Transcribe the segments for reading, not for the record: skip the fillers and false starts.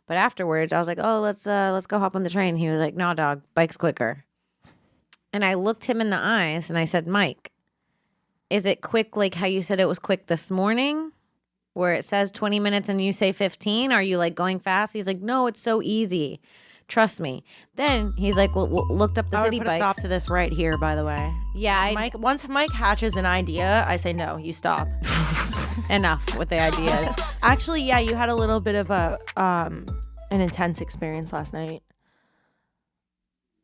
But afterwards, I was like, oh, let's go hop on the train. He was like, no, dog, bike's quicker. And I looked him in the eyes and I said, Mike, is it quick like how you said it was quick this morning? Where it says 20 minutes and you say 15? Are you like going fast? He's like, no, it's so easy. Trust me. Then he's like, looked up the city bikes. I would put a stop to this right here, by the way. Yeah. Once Mike hatches an idea, I say, no, you stop. Enough with the ideas. Actually, yeah, you had a little bit of an intense experience last night.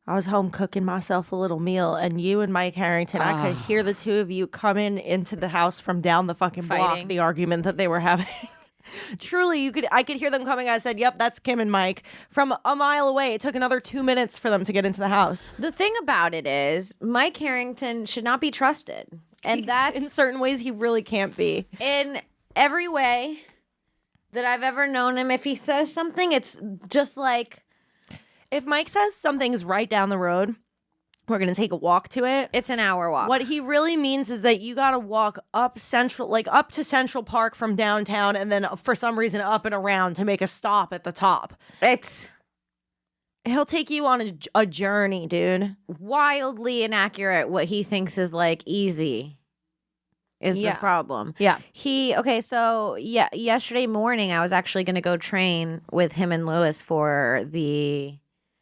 I was home cooking myself a little meal, and you and Mike Harrington, I could hear the two of you coming into the house from down the fucking block, the argument that they were having. Truly, I could hear them coming. I said, yep, that's Kim and Mike. From a mile away, it took another 2 minutes for them to get into the house. The thing about it is, Mike Harrington should not be trusted. And that's... In certain ways, he really can't be. In every way that I've ever known him, if he says something, it's just like... If Mike says something's right down the road, we're going to take a walk to it. It's an hour walk. What he really means is that you got to walk up to Central Park from downtown and then for some reason up and around to make a stop at the top. He'll take you on a journey, dude. Wildly inaccurate what he thinks is like easy is the problem. Yeah. Yesterday morning I was actually going to go train with him and Lewis for the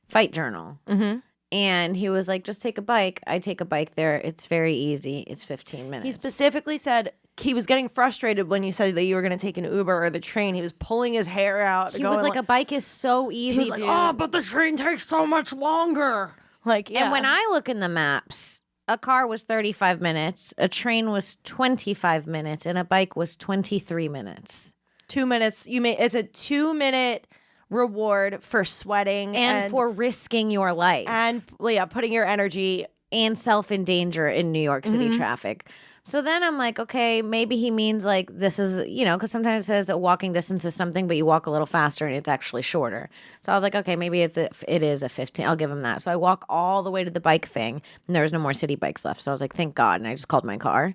Fight Journal. Mm-hmm. And he was like, just take a bike. I take a bike there. It's very easy. It's 15 minutes. He specifically said he was getting frustrated when you said that you were going to take an Uber or the train. He was pulling his hair out. He was like, a bike is so easy, he was dude. like, oh, but the train takes so much longer. Like, yeah. And when I look in the maps, a car was 35 minutes, a train was 25 minutes, and a bike was 23 minutes. 2 minutes. It's a 2-minute reward for sweating and for risking your life and putting your energy and self in danger in New York City traffic. So then I'm like, okay, maybe he means like this is, because sometimes it says a walking distance is something, but you walk a little faster and it's actually shorter. So I was like, okay, maybe it is a 15. I'll give him that. So I walk all the way to the bike thing and there was no more city bikes left. So I was like, thank God. And I just called my car.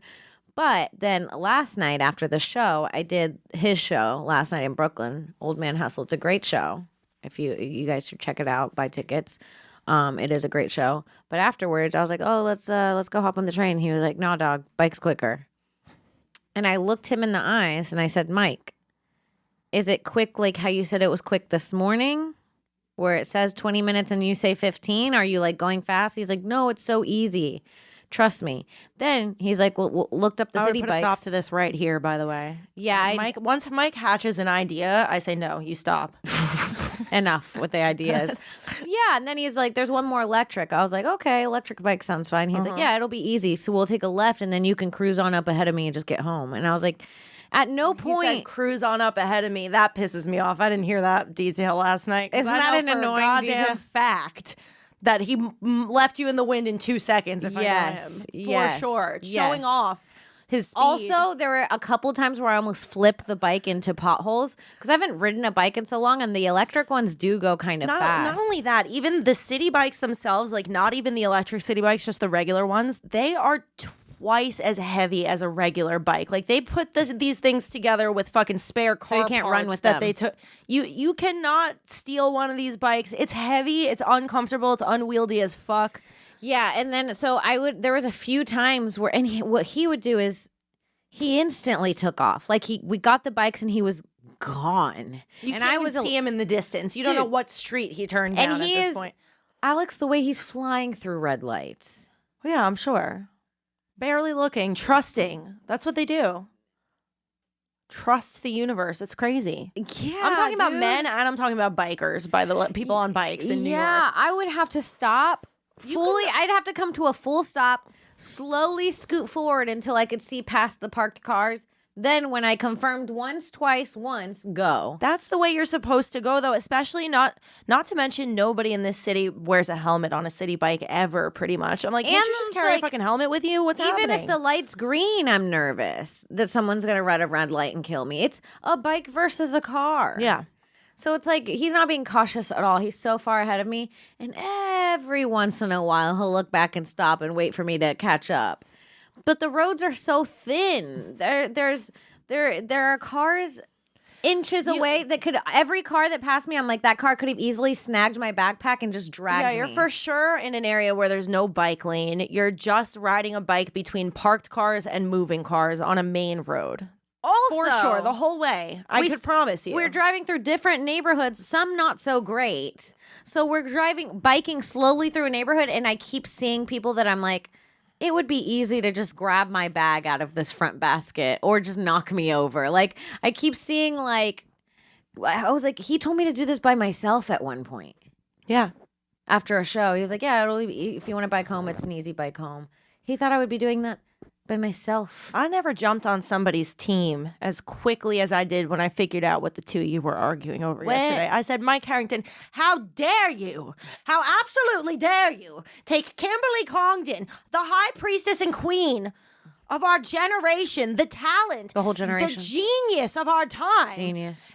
But then last night after the show, I did his show last night in Brooklyn, Old Man Hustle. It's a great show. If you guys should check it out, buy tickets. It is a great show. But afterwards, I was like, oh, let's go hop on the train. He was like, no, dog, bike's quicker. And I looked him in the eyes and I said, Mike, is it quick like how you said it was quick this morning? Where it says 20 minutes and you say 15? Are you like going fast? He's like, no, it's so easy. Trust me. Then he's like, looked up the city bikes. I would put a stop to this right here, by the way. Yeah. Once Mike hatches an idea, I say, no, you stop. Enough with the ideas. Yeah. And then he's like, there's one more electric. I was like, okay, electric bike sounds fine. He's like, yeah, it'll be easy. So we'll take a left and then you can cruise on up ahead of me and just get home. And I was like, at no point. He said, cruise on up ahead of me. That pisses me off. I didn't hear that detail last night. Isn't that an annoying detail? Fact that he left you in the wind in 2 seconds, if I know him. For sure. Showing off his speed. Also, there were a couple times where I almost flipped the bike into potholes because I haven't ridden a bike in so long, and the electric ones do go kind of fast. Not only that, even the city bikes themselves, like not even the electric city bikes, just the regular ones, they are twice as heavy as a regular bike. Like they put these things together with fucking spare car so you can't parts run with that them. They took. You cannot steal one of these bikes. It's heavy. It's uncomfortable. It's unwieldy as fuck. Yeah, and then so there was a few times where, and what he would do is he instantly took off. Like we got the bikes and he was gone. I was see him in the distance. You don't know what street he turned down at this point. Alex, the way he's flying through red lights. Well, yeah, I'm sure. Barely looking, trusting. That's what they do. Trust the universe. It's crazy. Yeah, I'm talking about men and I'm talking about bikers, by the people on bikes in New York. Yeah, I would have to stop fully. I'd have to come to a full stop, slowly scoot forward until I could see past the parked cars. Then when I confirmed once, twice, once, go. That's the way you're supposed to go, though, especially not to mention nobody in this city wears a helmet on a city bike ever, pretty much. I'm like, can't you just carry a fucking helmet with you? What's happening? Even if the light's green, I'm nervous that someone's going to run a red light and kill me. It's a bike versus a car. Yeah. So it's like he's not being cautious at all. He's so far ahead of me. And every once in a while, he'll look back and stop and wait for me to catch up. But the roads are so thin. There are cars inches away. That could every car that passed me, I'm like, that car could have easily snagged my backpack and just dragged me. Yeah, you're for sure in an area where there's no bike lane. You're just riding a bike between parked cars and moving cars on a main road. Also, For sure, the whole way. I could promise you. We're driving through different neighborhoods, some not so great. So we're biking slowly through a neighborhood, and I keep seeing people that I'm like, it would be easy to just grab my bag out of this front basket or just knock me over. Like, I keep seeing, like, I was like, he told me to do this by myself at one point. Yeah. After a show, he was like, yeah, if you want to bike home, it's an easy bike home. He thought I would be doing that by myself. I never jumped on somebody's team as quickly as I did when I figured out what the two of you were arguing over yesterday. I said, Mike Harrington, how dare you? How absolutely dare you take Kimberly Congdon, the high priestess and queen of our generation, the talent, the whole generation, the genius of our time,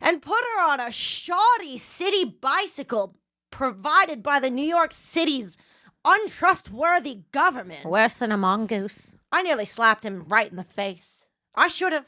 and put her on a shoddy city bicycle provided by the New York City's untrustworthy government. Worse than a mongoose. I nearly slapped him right in the face. I should have.